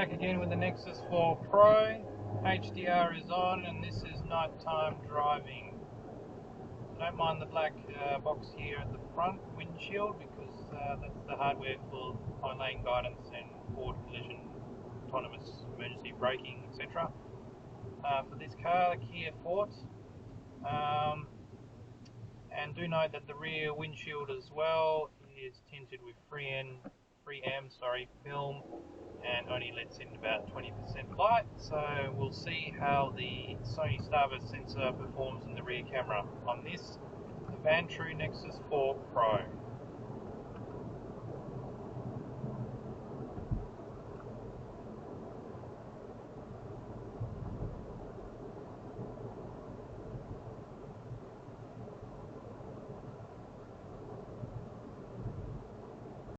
Back again with the Nexus 4 Pro. HDR is on and this is nighttime driving. Don't mind the black box here at the front windshield because that's the hardware for high lane guidance and forward collision, autonomous emergency braking, etc. For this car, the Kia Forte. And do note that the rear windshield as well is tinted with 3M film and only lets in about 20% light, so we'll see how the Sony Starburst sensor performs in the rear camera on this, the Vantrue Nexus 4 Pro.